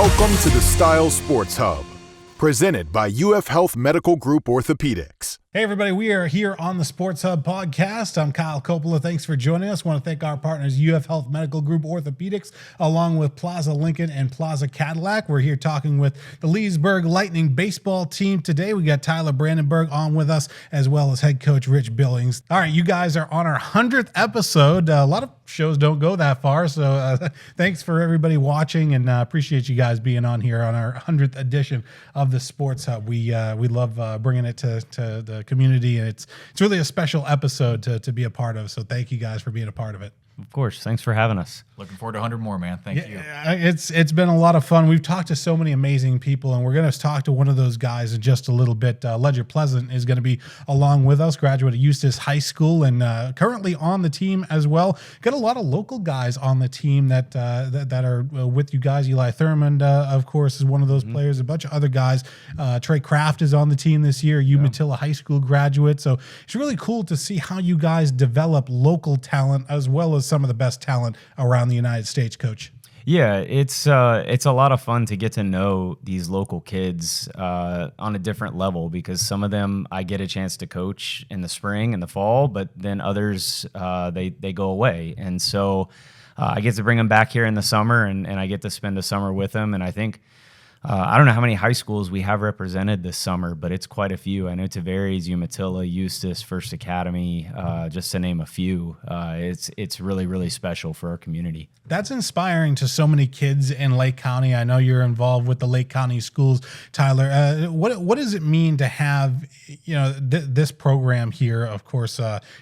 Welcome to the Style Sports Hub, presented by UF Health Medical Group Orthopaedics. Hey everybody, we are here on the SportsHub Podcast. I'm Kyle Coppola. Thanks for joining us. I want to thank our partners, UF Health Medical Group Orthopaedics, along with Plaza Lincoln and Plaza Cadillac. We're here talking with the Leesburg Lightning baseball team today. We got Tyler Brandeburg on with us, as well as head coach Rich Billings. All right, you guys are on our 100th episode. A lot of shows don't go that far, so thanks for everybody watching, and appreciate you guys being on here on our 100th edition of the Sports Hub. We love bringing it to the community, and it's really a special episode to be a part of, so thank you guys for being a part of it. Of course. Thanks for having us. Looking forward to 100 more, man. Thank you. It's been a lot of fun. We've talked to so many amazing people, and we're going to talk to one of those guys in just a little bit. Ledger Pleasant is going to be along with us, graduate of Eustis High School, and currently on the team as well. Got a lot of local guys on the team that are with you guys. Eli Thurmond, of course, is one of those players. A bunch of other guys. Trey Kraft is on the team this year, Umatilla High School graduate. So it's really cool to see how you guys develop local talent as well as some of the best talent around the United States, Coach. Yeah, it's a lot of fun to get to know these local kids on a different level, because some of them I get a chance to coach in the spring and the fall, but then others they go away, and so I get to bring them back here in the summer, and I get to spend the summer with them. And I think I don't know how many high schools we have represented this summer, but it's quite a few. I know Tavares, Umatilla, Eustis, First Academy, just to name a few. It's really, really special for our community. That's inspiring to so many kids in Lake County. I know you're involved with the Lake County schools, Tyler. What does it mean to have this program here? Of course,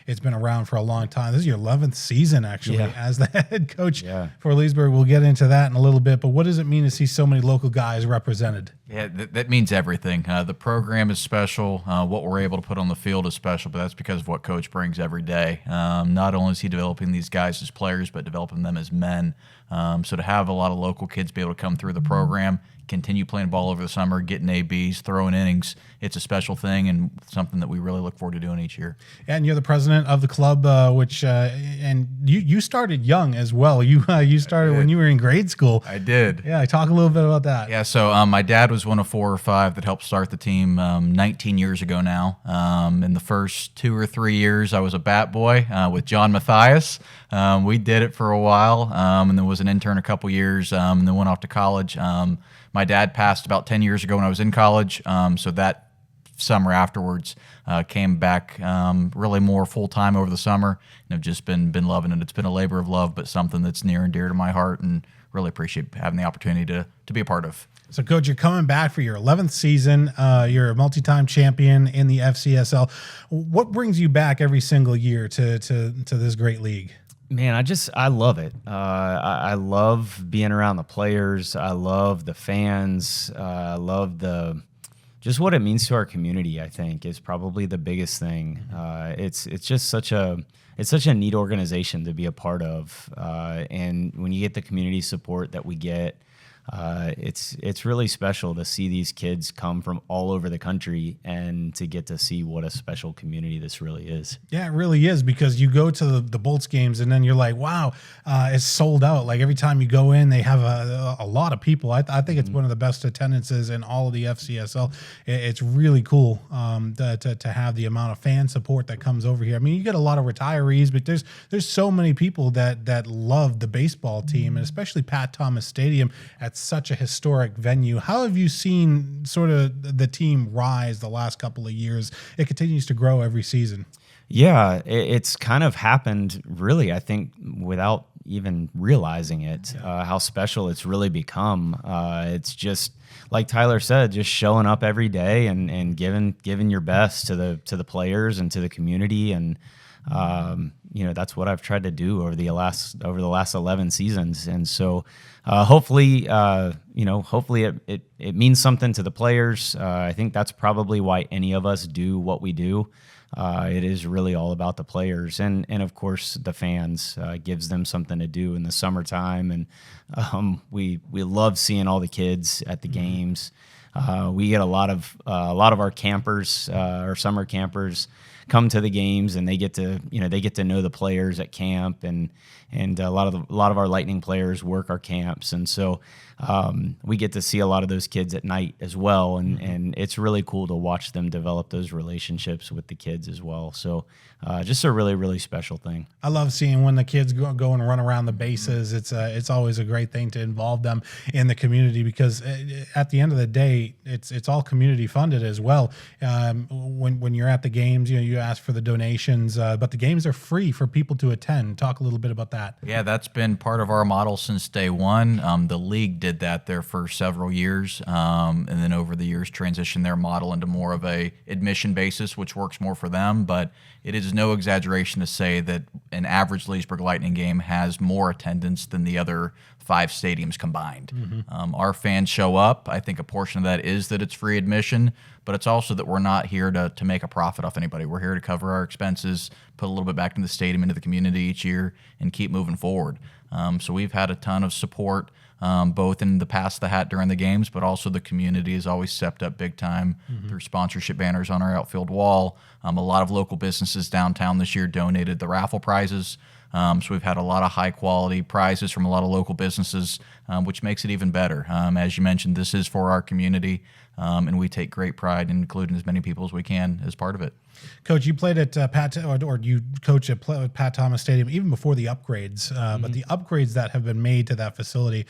it's been around for a long time. This is your 11th season, actually, as the head coach for Leesburg. We'll get into that in a little bit. But what does it mean to see so many local guys represented? Yeah, that means everything. The program is special. What we're able to put on the field is special, but that's because of what Coach brings every day. Not only is he developing these guys as players, but developing them as men. So to have a lot of local kids be able to come through the program, continue playing ball over the summer, getting ABs, throwing innings, it's a special thing and something that we really look forward to doing each year. And you're the president of the club, which and you started young as well. You started when you were in grade school. I did. Yeah, talk a little bit about that. Yeah, so my dad was one of 4 or 5 that helped start the team 19 years ago now. In the first 2 or 3 years, I was a bat boy with John Mathias. We did it for a while, and then was an intern a couple years, and then went off to college. My dad passed about 10 years ago when I was in college, so that summer afterwards came back really more full-time over the summer, and I've just been loving it. It's been a labor of love, but something that's near and dear to my heart, and really appreciate having the opportunity to be a part of. So, Coach, you're coming back for your 11th season. You're a multi-time champion in the FCSL. What brings you back every single year to this great league? Man, I love it. I love being around the players. I love the fans. I love just what it means to our community. I think is probably the biggest thing. It's just such a neat organization to be a part of. And when you get the community support that we get, it's really special to see these kids come from all over the country and to get to see what a special community this really is. Yeah, it really is, because you go to the Bolts games and then you're like, wow, it's sold out. Like every time you go in, they have a lot of people. I think it's one of the best attendances in all of the FCSL. It's really cool to have the amount of fan support that comes over here. I mean, you get a lot of retirees, but there's so many people that love the baseball team, and especially Pat Thomas Stadium at such a historic venue. How have you seen sort of the team rise the last couple of years? It continues to grow every season. Yeah, it's kind of happened really, I think, without even realizing it, how special it's really become. It's just, like Tyler said, just showing up every day and giving your best to the players and to the community. And that's what I've tried to do over the last 11 seasons. And so hopefully it means something to the players. I think that's probably why any of us do what we do. It is really all about the players and of course the fans. Gives them something to do in the summertime, and we love seeing all the kids at the games. We get a lot of our campers, our summer campers, come to the games, and they get to know the players at camp, and a lot of our Lightning players work our camps, and so we get to see a lot of those kids at night as well, and it's really cool to watch them develop those relationships with the kids as well. So just a really, really special thing. I love seeing when the kids go and run around the bases. It's always a great thing to involve them in the community, because at the end of the day, it's all community funded as well. When you're at the games, you ask for the donations, but the games are free for people to attend. Talk a little bit about that. Yeah, that's been part of our model since day one. The league did that there for several years, and then over the years transitioned their model into more of a admission basis, which works more for them. But it is no exaggeration to say that an average Leesburg Lightning game has more attendance than the other 5 stadiums combined. Our fans show up. I think a portion of that is that it's free admission, but it's also that we're not here to make a profit off anybody. We're here to cover our expenses, put a little bit back into the stadium, into the community each year, and keep moving forward. So we've had a ton of support, both in the pass the hat during the games, but also the community has always stepped up big time through sponsorship banners on our outfield wall. A lot of local businesses downtown this year donated the raffle prizes. So we've had a lot of high quality prizes from a lot of local businesses, which makes it even better. As you mentioned, this is for our community, and we take great pride in including as many people as we can as part of it. Coach, you played at you coached at Pat Thomas Stadium even before the upgrades, but the upgrades that have been made to that facility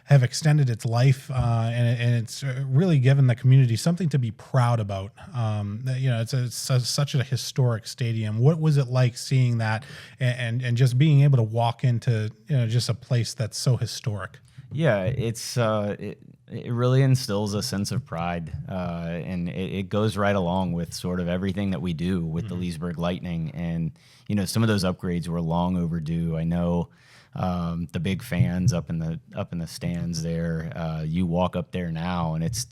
have extended its life, and it's really given the community something to be proud about. It's such a historic stadium. What was it like seeing that and just being able to walk into just a place that's so historic? Yeah, it really instills a sense of pride, and it goes right along with sort of everything that we do with the Leesburg Lightning. And some of those upgrades were long overdue. I know the big fans up in the stands there. You walk up there now, and it's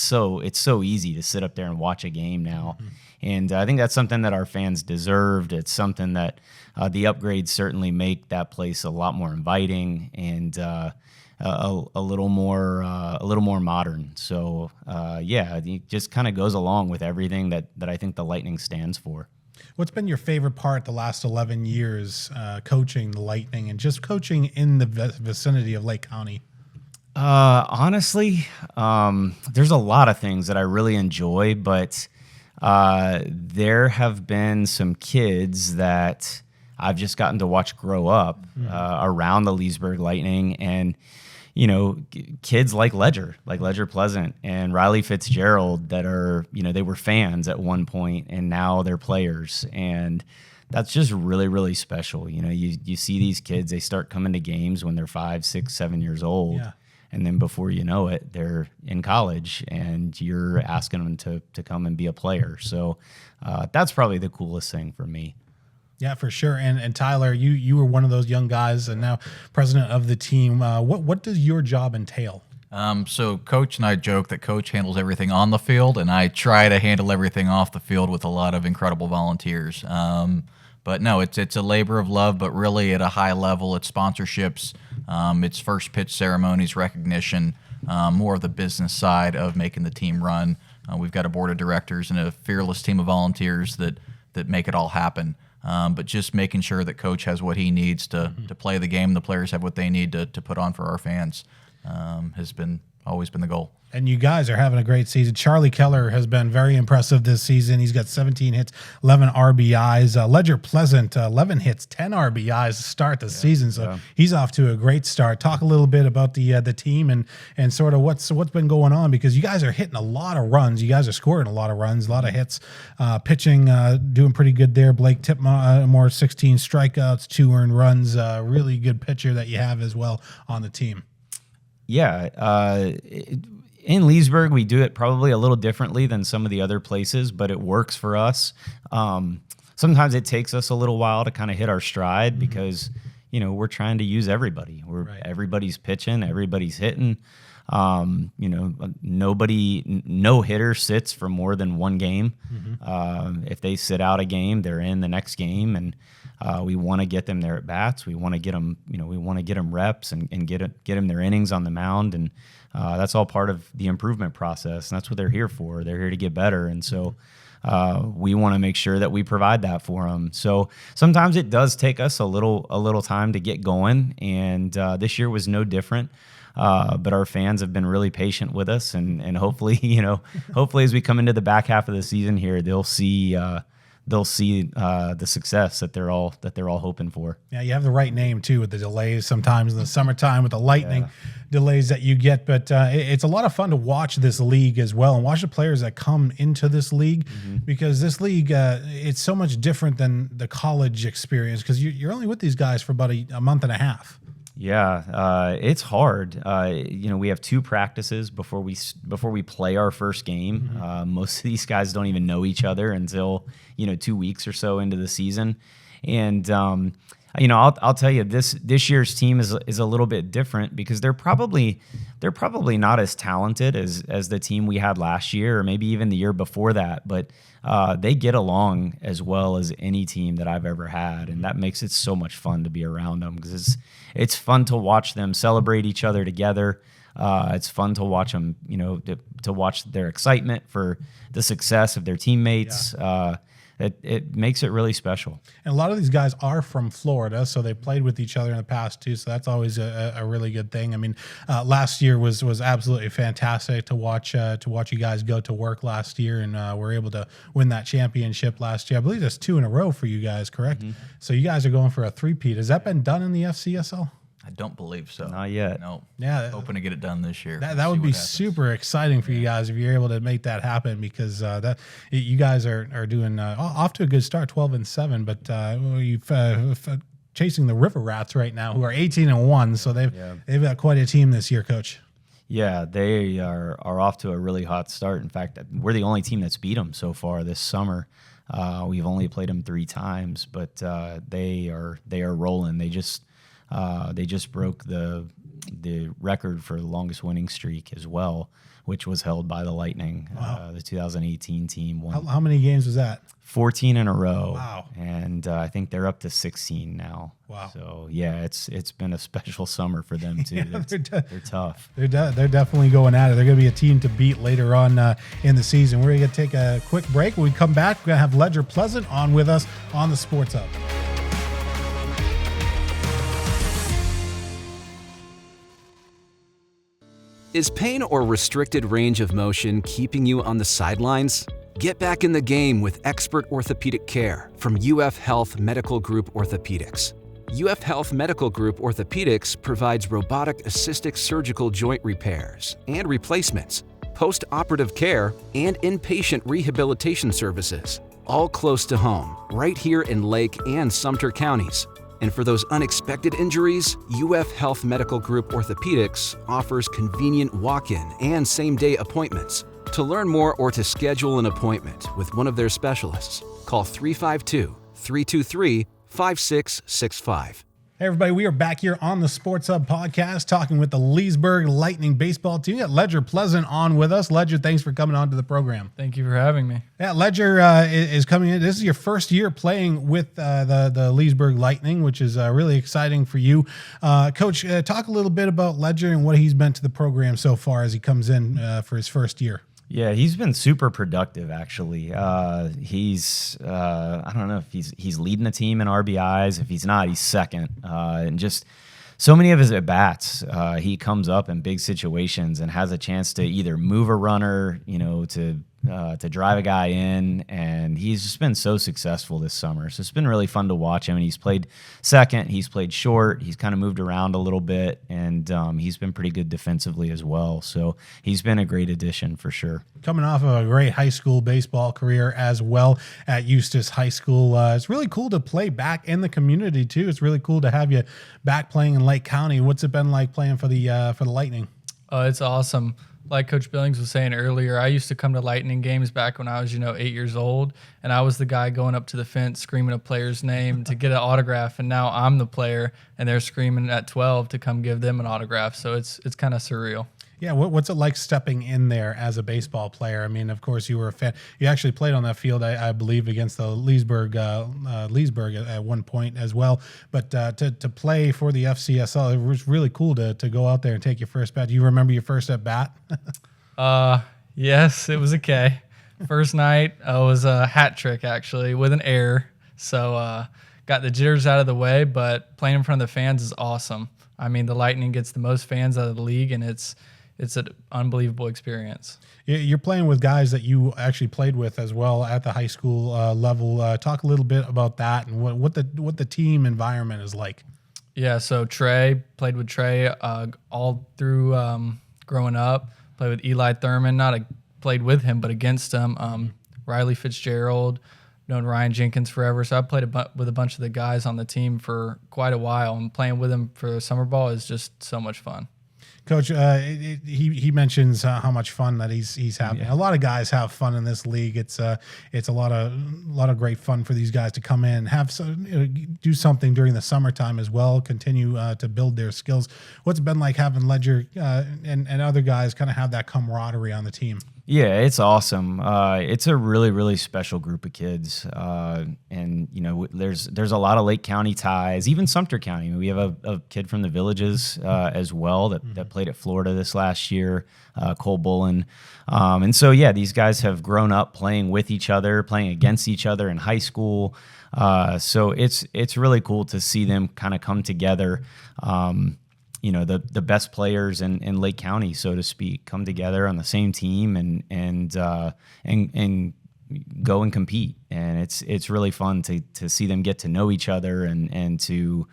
so easy to sit up there and watch a game now. And I think that's something that our fans deserved. It's something that the upgrades certainly make that place a lot more inviting and a little more modern. So it just kind of goes along with everything that I think the Lightning stands for. What's been your favorite part the last 11 years coaching the Lightning and just coaching in the vicinity of Lake County? Honestly, there's a lot of things that I really enjoy, but there have been some kids that I've just gotten to watch grow up around the Leesburg Lightning, and kids like Ledger Pleasant and Riley Fitzgerald that are, they were fans at one point and now they're players. And that's just really, really special. You see these kids, they start coming to games when they're 5, 6, 7 years old. Yeah. And then before you know it, they're in college and you're asking them to come and be a player. So that's probably the coolest thing for me. Yeah, for sure. And Tyler, you were one of those young guys and now president of the team. What does your job entail? So Coach and I joke that Coach handles everything on the field, and I try to handle everything off the field with a lot of incredible volunteers. But no, it's a labor of love, but really at a high level, it's sponsorships, it's first pitch ceremonies, recognition, more of the business side of making the team run. We've got a board of directors and a fearless team of volunteers that make it all happen. But just making sure that Coach has what he needs to play the game, the players have what they need to put on for our fans, has always been the goal. And you guys are having a great season. Charlie Keller has been very impressive this season. He's got 17 hits, 11 RBIs. Ledger Pleasant, 11 hits, 10 RBIs to start the season. So he's off to a great start. Talk a little bit about the team and sort of what's been going on, because you guys are hitting a lot of runs. You guys are scoring a lot of runs, a lot of hits. Pitching, doing pretty good there. Blake Tipmore, 16 strikeouts, 2 earned runs. Really good pitcher that you have as well on the team. Yeah, in Leesburg, we do it probably a little differently than some of the other places, but it works for us. Sometimes it takes us a little while to kind of hit our stride because, we're trying to use everybody. Everybody's pitching, everybody's hitting. No hitter sits for more than one game. If they sit out a game, they're in the next game, and we want to get them their at bats. We want to get them, we want to get them reps and get them their innings on the mound, and that's all part of the improvement process. And that's what they're here for. They're here to get better, and so we want to make sure that we provide that for them. So sometimes it does take us a little time to get going, and this year was no different. But our fans have been really patient with us, and hopefully, hopefully as we come into the back half of the season here, they'll see the success that they're all hoping for. Yeah, you have the right name too with the delays sometimes in the summertime with the lightning delays that you get. But it's a lot of fun to watch this league as well and watch the players that come into this league because this league, it's so much different than the college experience because you're only with these guys for about a month and a half. Yeah, it's hard. We have 2 practices before we play our first game. Most of these guys don't even know each other until 2 weeks or so into the season, and I'll tell you this year's team is a little bit different because they're probably not as talented as the team we had last year or maybe even the year before that, but they get along as well as any team that I've ever had, and that makes it so much fun to be around them because it's fun to watch them celebrate each other together. It's fun to watch them, to watch their excitement for the success of their teammates. Yeah. It makes it really special. And a lot of these guys are from Florida, so they played with each other in the past too. So that's always a really good thing. I mean, last year was absolutely fantastic to watch you guys go to work last year, and we're able to win that championship last year. I believe that's 2 in a row for you guys, correct? So you guys are going for a 3-peat. Has that been done in the FCSL? I don't believe so. Not yet. No. Yeah. Hoping to get it done this year. That would be super exciting for you guys if you're able to make that happen because you guys are doing off to a good start, 12-7, but you've chasing the River Rats right now, who are 18-1. So they've got quite a team this year, Coach. Yeah, they are off to a really hot start. In fact, we're the only team that's beat them so far this summer. We've only played them 3 times, but they are rolling. They just broke the record for the longest winning streak as well, which was held by the Lightning. Wow. The 2018 team won. How many games was that? 14 in a row. Wow. And I think they're up to 16 now. Wow. So, yeah, it's been a special summer for them, too. They're tough. They're definitely going at it. They're going to be a team to beat later on in the season. We're going to take a quick break. When we come back, we're going to have Ledger Pleasant on with us on the Sports Hub. Is pain or restricted range of motion keeping you on the sidelines? Get back in the game with expert orthopedic care from UF Health Medical Group Orthopaedics. UF Health Medical Group Orthopaedics provides robotic-assisted surgical joint repairs and replacements, post-operative care, and inpatient rehabilitation services, all close to home, right here in Lake and Sumter counties. And for those unexpected injuries, UF Health Medical Group Orthopaedics offers convenient walk-in and same-day appointments. To learn more or to schedule an appointment with one of their specialists, call 352-323-5665. Hey everybody, we are back here on the SportsHub Podcast talking with the Leesburg Lightning baseball team. We got Ledger Pleasant on with us. Ledger, thanks for coming on to the program. Thank you for having me. Yeah, Ledger is coming in. This is your first year playing with the Leesburg Lightning, which is really exciting for you. Coach, talk a little bit about Ledger and what he's meant to the program so far as he comes in for his first year. Yeah, he's been super productive, actually. He's I don't know if he's leading the team in RBIs. If he's not, he's second. And just so many of his at-bats, he comes up in big situations and has a chance to either move a runner, to drive a guy in, and he's just been so successful this summer. So it's been really fun to watch him. And he's played second, he's played short, he's kind of moved around a little bit, and he's been pretty good defensively as well. So he's been a great addition for sure. Coming off of a great high school baseball career as well at Eustis High School, it's really cool to play back in the community too. It's really cool to have you back playing in Lake County. What's it been like playing for the Lightning? It's awesome. Like Coach Billings was saying earlier, I used to come to Lightning games back when I was, 8 years old, and I was the guy going up to the fence screaming a player's name to get an autograph, and now I'm the player, and they're screaming at 12 to come give them an autograph, so it's kind of surreal. Yeah, what's it like stepping in there as a baseball player? I mean, of course, you were a fan. You actually played on that field, I believe, against the Leesburg at one point as well. But to play for the FCSL, it was really cool to go out there and take your first bat. Do you remember your first at bat? Yes, it was a K. First night, it was a hat trick, actually, with an error. So got the jitters out of the way, but playing in front of the fans is awesome. I mean, the Lightning gets the most fans out of the league, and it's an unbelievable experience. You're playing with guys that you actually played with as well at the high school level. Talk a little bit about that and what the team environment is like. Yeah, so Trey, played with Trey all through growing up. Played with Eli Thurman, played with him, but against him. Riley Fitzgerald, known Ryan Jenkins forever. So I played with a bunch of the guys on the team for quite a while, and playing with him for summer ball is just so much fun. Coach, he mentions how much fun that he's having. Yeah. A lot of guys have fun in this league. It's a lot of great fun for these guys to come in, do something during the summertime as well, continue to build their skills. What's it been like having Ledger and other guys kind of have that camaraderie on the team? Yeah, it's awesome. It's a really, really special group of kids, and there's a lot of Lake County ties, even Sumter County. We have a kid from the Villages as well that played at Florida this last year, Cole Bullen, and so these guys have grown up playing with each other, playing against each other in high school. So it's really cool to see them kind of come together. The best players in Lake County, so to speak, come together on the same team and go and compete. And it's really fun to see them get to know each other and to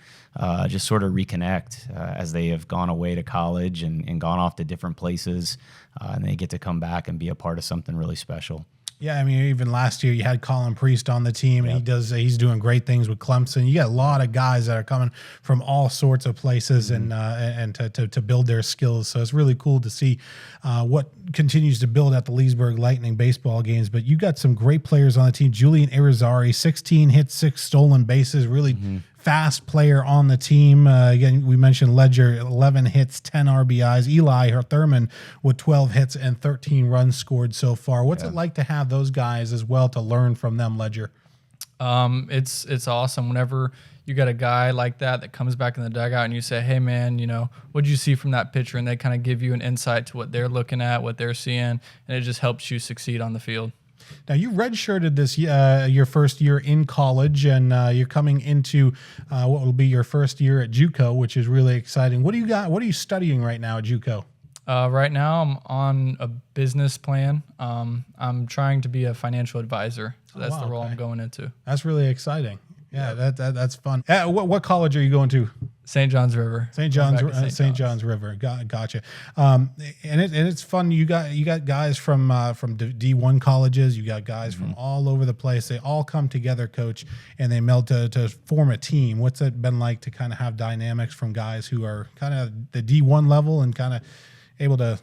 just sort of reconnect as they have gone away to college and gone off to different places, and they get to come back and be a part of something really special. Yeah, I mean, even last year you had Colin Priest on the team, and he's doing great things with Clemson. You got a lot of guys that are coming from all sorts of places and to build their skills. So it's really cool to see what continues to build at the Leesburg Lightning baseball games. But you got some great players on the team. Julian Irizarry, 16 hits, 6 stolen bases, really fast player on the team. Again, we mentioned Ledger, 11 hits, 10 RBIs. Eli Thurman with 12 hits and 13 runs scored so far. What's it like to have those guys as well, to learn from them, Ledger? It's awesome whenever you got a guy like that comes back in the dugout and you say, hey, man, what did you see from that pitcher? And they kind of give you an insight to what they're looking at, what they're seeing, and it just helps you succeed on the field. Now, you redshirted this your first year in college, and you're coming into what will be your first year at JUCO, which is really exciting. What do you got? What are you studying right now at JUCO? Right now, I'm on a business plan. I'm trying to be a financial advisor, so that's the role I'm going into. That's really exciting. Yeah, that's fun. What college are you going to? St. John's River. St. John's River. Gotcha. And it's fun. You got guys from D1 colleges. You got guys from all over the place. They all come together, Coach, and they meld to form a team. What's it been like to kind of have dynamics from guys who are kind of the D1 level and kind of able to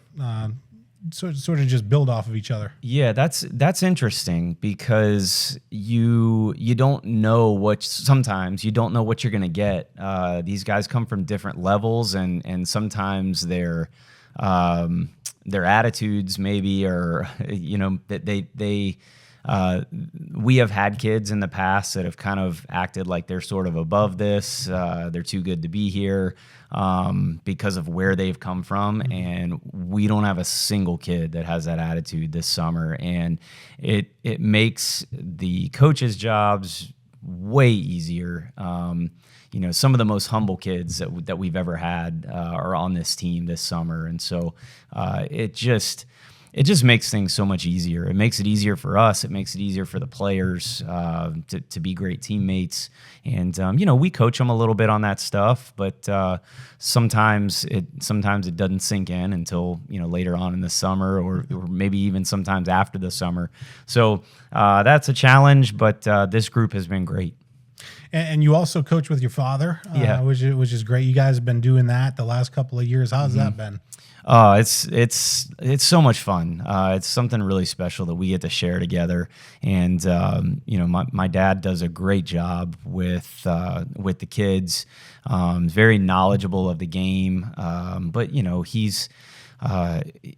sort of just build off of each other? Yeah, that's interesting because you don't know sometimes you don't know what you're gonna get. These guys come from different levels, and sometimes their attitudes maybe are that we have had kids in the past that have kind of acted like they're sort of above this. They're too good to be here because of where they've come from. And we don't have a single kid that has that attitude this summer. And it makes the coaches' jobs way easier. Some of the most humble kids that we've ever had are on this team this summer. And so it just makes things so much easier. It makes it easier for us. It makes it easier for the players to be great teammates. And we coach them a little bit on that stuff, but sometimes it doesn't sink in until later on in the summer, or maybe even sometimes after the summer. So that's a challenge, but this group has been great. And you also coach with your father, which is great. You guys have been doing that the last couple of years. How's that been? It's so much fun. It's something really special that we get to share together. And my dad does a great job with the kids. Very knowledgeable of the game, but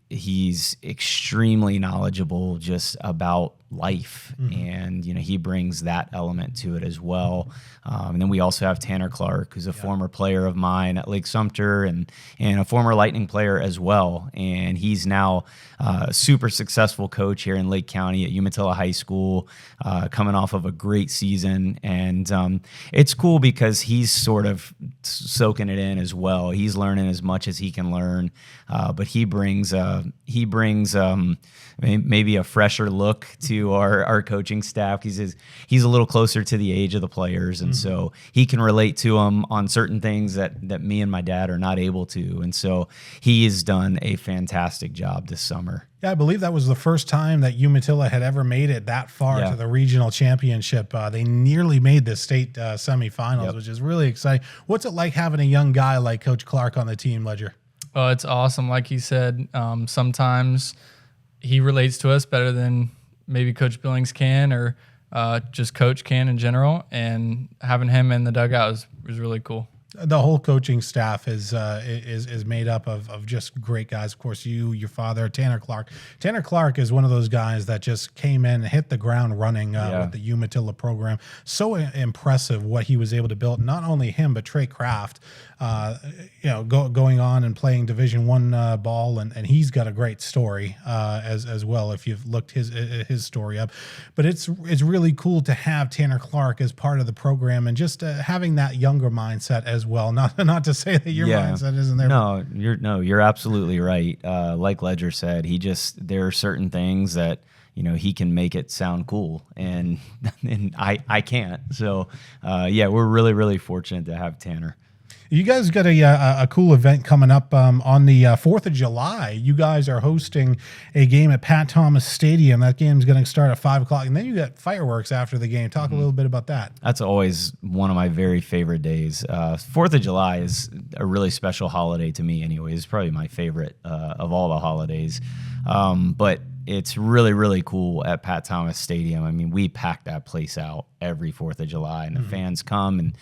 he's extremely knowledgeable just about life. And, he brings that element to it as well. And then we also have Tanner Clark, who's a former player of mine at Lake Sumter and a former Lightning player as well. And he's now a super successful coach here in Lake County at Umatilla High School, coming off of a great season. And it's cool because he's sort of soaking it in as well. He's learning as much as he can learn, but he brings maybe a fresher look to our coaching staff. He's a little closer to the age of the players, and so he can relate to them on certain things that me and my dad are not able to. And so he has done a fantastic job this summer. Yeah, I believe that was the first time that Umatilla had ever made it that far to the regional championship. They nearly made the state semifinals, which is really exciting. What's it like having a young guy like Coach Clark on the team, Ledger? Oh, it's awesome. Like he said, sometimes he relates to us better than maybe Coach Billings can, or just Coach can in general. And having him in the dugout was really cool. The whole coaching staff is made up of just great guys. Of course, your father, Tanner Clark. Tanner Clark is one of those guys that just came in and hit the ground running with the Umatilla program. So impressive what he was able to build. Not only him, but Trey Kraft. Going on and playing Division I ball, and he's got a great story as well. If you've looked his story up, but it's really cool to have Tanner Clark as part of the program, and just having that younger mindset as well. Not to say that your mindset isn't there. No, you're absolutely right. Like Ledger said, there are certain things that he can make it sound cool, and I can't. So we're really, really fortunate to have Tanner. You guys got a cool event coming up on the 4th of July. You guys are hosting a game at Pat Thomas Stadium. That game's going to start at 5 o'clock, and then you got fireworks after the game. Talk a little bit about that. That's always one of my very favorite days. 4th of July is a really special holiday to me anyway. It's probably my favorite of all the holidays. But it's really, really cool at Pat Thomas Stadium. I mean, we pack that place out every 4th of July, and the fans come, and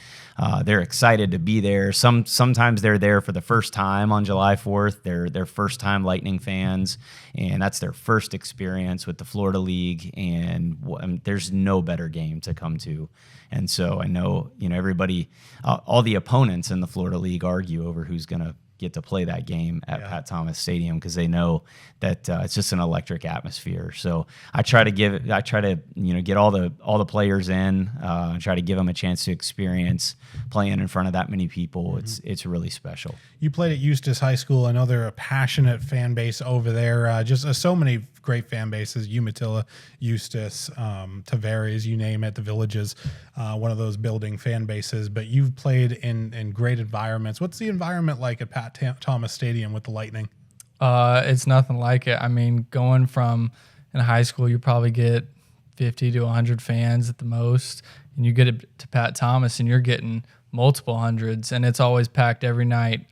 they're excited to be there. Sometimes they're there for the first time on July 4th. They're first-time Lightning fans, and that's their first experience with the Florida League, and there's no better game to come to. And so I know, everybody, all the opponents in the Florida League argue over who's going to get to play that game at Pat Thomas Stadium, because they know that it's just an electric atmosphere. So I try to get all the players in, try to give them a chance to experience playing in front of that many people. It's really special. You played at Eustis High School. I know they're a passionate fan base over there. Just so many great fan bases: Umatilla, Eustis, Tavares, you name it. The Villages, one of those building fan bases. But you've played in great environments. What's the environment like at Pat Thomas Stadium with the Lightning? It's nothing like it. I mean, going from in high school, you probably get 50 to 100 fans at the most, and you get it to Pat Thomas, and you're getting multiple hundreds, and it's always packed every night.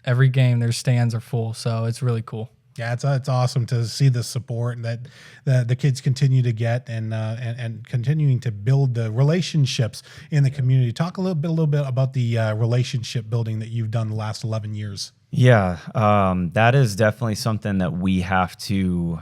Every game, their stands are full, so it's really cool. Yeah, it's awesome to see the support that the kids continue to get, and continuing to build the relationships in the community. Talk a little bit about the relationship building that you've done the last 11 years. Yeah, that is definitely something that we have to,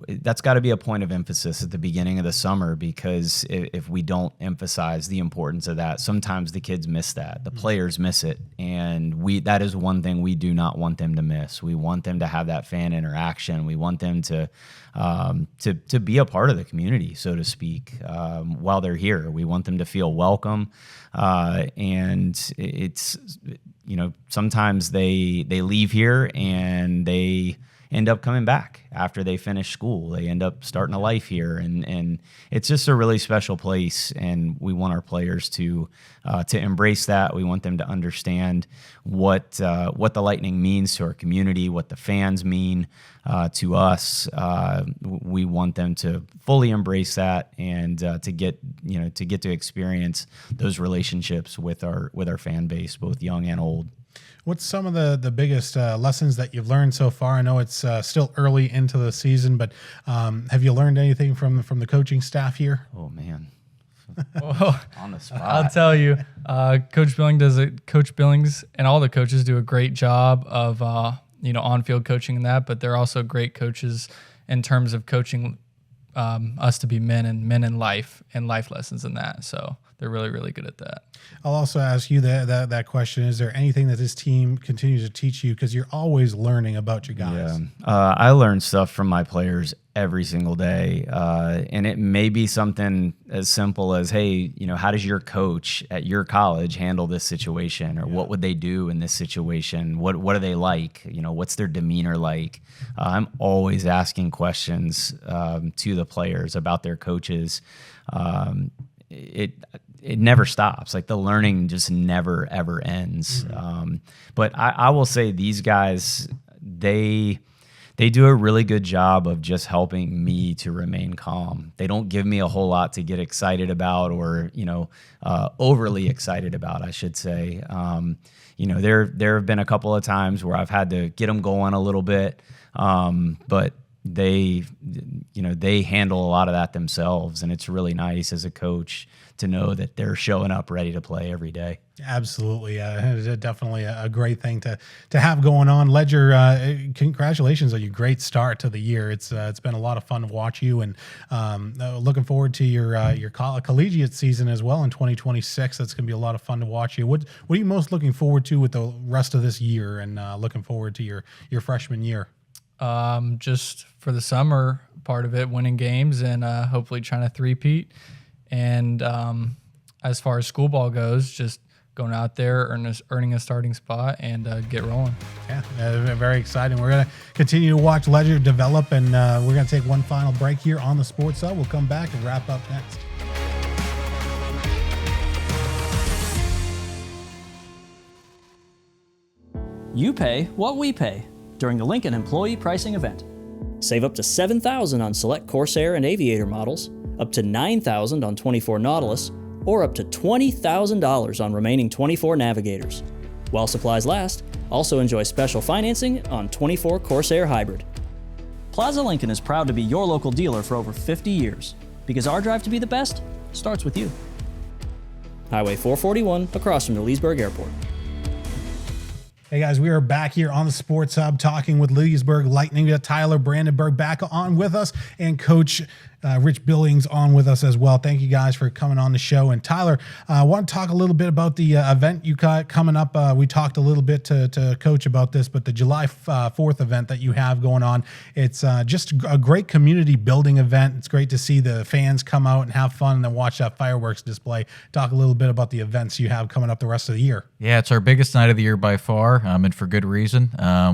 that's got to be a point of emphasis at the beginning of the summer, because if we don't emphasize the importance of that, sometimes the kids miss that, the players miss it, and that is one thing we do not want them to miss. We want them to have that fan interaction. We want them to be a part of the community, so to speak, while they're here. We want them to feel welcome, and it's, sometimes they leave here and they end up coming back after they finish school. They end up starting a life here, and it's just a really special place. And we want our players to embrace that. We want them to understand what the Lightning means to our community, what the fans mean to us. We want them to fully embrace that, and to get to experience those relationships with our fan base, both young and old. What's some of the biggest lessons that you've learned so far? I know it's still early into the season, but have you learned anything from the coaching staff here? Oh man, on the spot. I'll tell you, Coach Billings and all the coaches do a great job of on-field coaching and that, but they're also great coaches in terms of coaching us to be men in life and life lessons in that. So they're really, really good at that. I'll also ask you that question. Is there anything that this team continues to teach you? Because you're always learning about your guys. Yeah. I learn stuff from my players every single day. And it may be something as simple as, hey, how does your coach at your college handle this situation? Or what would they do in this situation? What are they like? What's their demeanor like? I'm always asking questions to the players about their coaches. It never stops. Like the learning just never, ever ends. But I will say these guys, they do a really good job of just helping me to remain calm. They don't give me a whole lot to get excited about or, overly excited about, I should say. There have been a couple of times where I've had to get them going a little bit. But they handle a lot of that themselves. And it's really nice as a coach to know that they're showing up ready to play every day. Absolutely. Definitely a great thing to have going on. Ledger, congratulations on your great start to the year. It's been a lot of fun to watch you, and looking forward to your collegiate season as well in 2026. That's going to be a lot of fun to watch you. What are you most looking forward to with the rest of this year, and looking forward to your freshman year? Just for the summer part of it, winning games and hopefully trying to three-peat. And as far as school ball goes, just going out there, earning a starting spot, and get rolling. Yeah, very exciting. We're going to continue to watch Ledger develop, and we're going to take one final break here on the Sports Hub. We'll come back and wrap up next. You pay what we pay during the Lincoln Employee Pricing Event. Save up to $7,000 on select Corsair and Aviator models, up to $9,000 on 24 Nautilus, or up to $20,000 on remaining 24 Navigators. While supplies last, also enjoy special financing on 24 Corsair Hybrid. Plaza Lincoln is proud to be your local dealer for over 50 years, because our drive to be the best starts with you. Highway 441 across from the Leesburg Airport. Hey guys, we are back here on the Sports Hub talking with Leesburg Lightning. We got Tyler Brandeburg back on with us, and Coach Rich Billings on with us as well. Thank you guys for coming on the show. And Tyler, I want to talk a little bit about the event you got coming up. We talked a little bit to Coach about this, but the July 4th event that you have going on, it's just a great community building event. It's great to see the fans come out and have fun and then watch that fireworks display. Talk a little bit about the events you have coming up the rest of the year. Yeah, it's our biggest night of the year by far, and for good reason.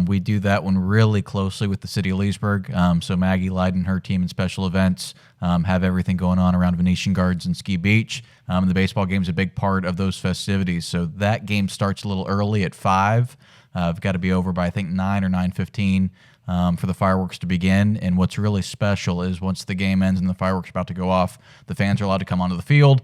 We do that one really closely with the city of Leesburg. So Maggie Leiden and her team in special events have everything going on around Venetian Gardens and Ski Beach. The baseball game is a big part of those festivities. So that game starts a little early at 5. I've got to be over by, I think, 9 or 9:15 for the fireworks to begin. And what's really special is once the game ends and the fireworks are about to go off, the fans are allowed to come onto the field,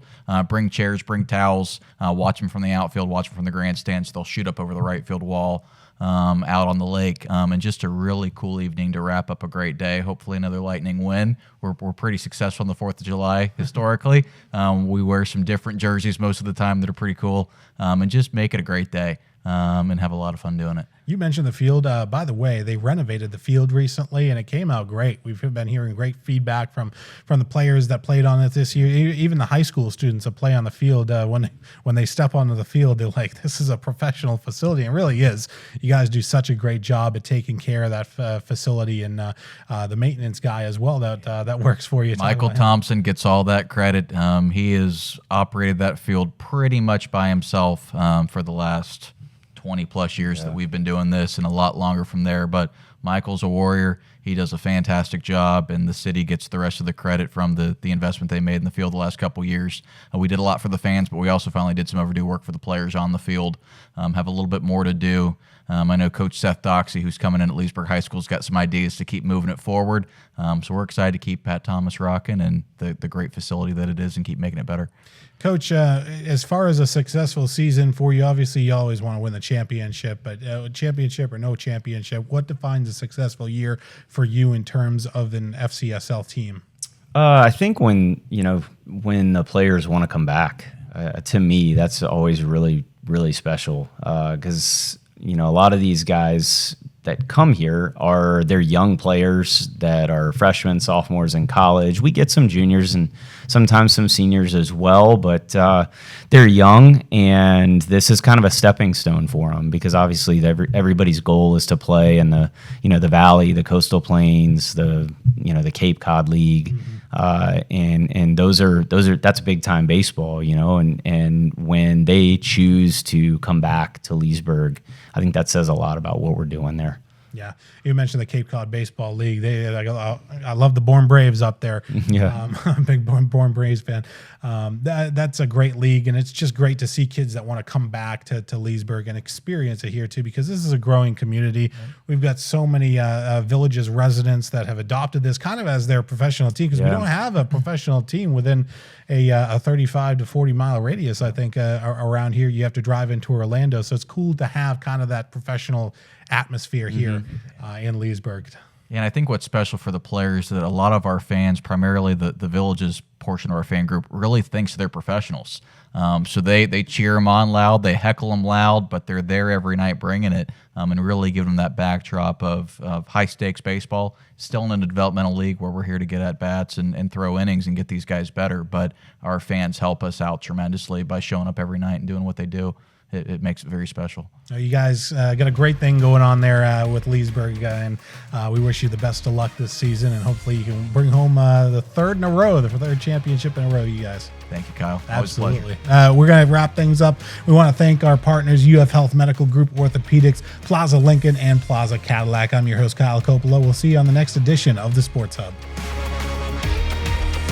bring chairs, bring towels, watch them from the outfield, watch them from the grandstands. They'll shoot up over the right field wall out on the lake, and just a really cool evening to wrap up a great day. Hopefully another Lightning win. We're pretty successful on the 4th of July historically. We wear some different jerseys most of the time that are pretty cool, and just make it a great day and have a lot of fun doing it. You mentioned the field. By the way, they renovated the field recently, and it came out great. We've been hearing great feedback from the players that played on it this year. Even the high school students that play on the field, when they step onto the field, they're like, this is a professional facility. And it really is. You guys do such a great job at taking care of that facility, and the maintenance guy as well that works for you. Michael Thompson gets all that credit. He has operated that field pretty much by himself for the last 20 plus years that we've been doing this, and a lot longer from there. But Michael's a warrior. He does a fantastic job, and the city gets the rest of the credit from the investment they made in the field the last couple years. We did a lot for the fans, but we also finally did some overdue work for the players on the field. Have a little bit more to do. I know Coach Seth Doxey, who's coming in at Leesburg High School, has got some ideas to keep moving it forward. So we're excited to keep Pat Thomas rocking and the great facility that it is and keep making it better. Coach, as far as a successful season for you, obviously you always want to win the championship, but championship or no championship, what defines a successful year for you in terms of an FCSL team? I think when the players want to come back, to me, that's always really, really special because, a lot of these guys that come here they're young players that are freshmen, sophomores in college. We get some juniors and sometimes some seniors as well, but they're young, and this is kind of a stepping stone for them because obviously everybody's goal is to play in the Valley, the Coastal Plains, the Cape Cod League. And that's big time baseball, and when they choose to come back to Leesburg, I think that says a lot about what we're doing there. Yeah, you mentioned the Cape Cod Baseball League. I love the Born Braves up there. Yeah, I'm a big Born Braves fan. That's a great league, and it's just great to see kids that want to come back to Leesburg and experience it here too, because this is a growing community. We've got so many Villages residents that have adopted this kind of as their professional team, because we don't have a professional team within a 35 to 40 mile radius. I think around here you have to drive into Orlando, so it's cool to have kind of that professional atmosphere here in Leesburg. Yeah, and I think what's special for the players is that a lot of our fans, primarily the Villages portion of our fan group, really thinks they're professionals. So they cheer them on loud, they heckle them loud, but they're there every night bringing it and really give them that backdrop of high-stakes baseball. Still in a developmental league where we're here to get at-bats and throw innings and get these guys better, but our fans help us out tremendously by showing up every night and doing what they do. It makes it very special. You guys got a great thing going on there with Leesburg, and we wish you the best of luck this season, and hopefully you can bring home the third championship in a row, you guys. Thank you, Kyle. Absolutely. We're going to wrap things up. We want to thank our partners, UF Health Medical Group Orthopaedics, Plaza Lincoln, and Plaza Cadillac. I'm your host, Kyle Coppola. We'll see you on the next edition of the Sports Hub.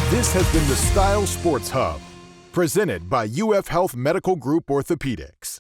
This has been the Style Sports Hub, presented by UF Health Medical Group Orthopaedics.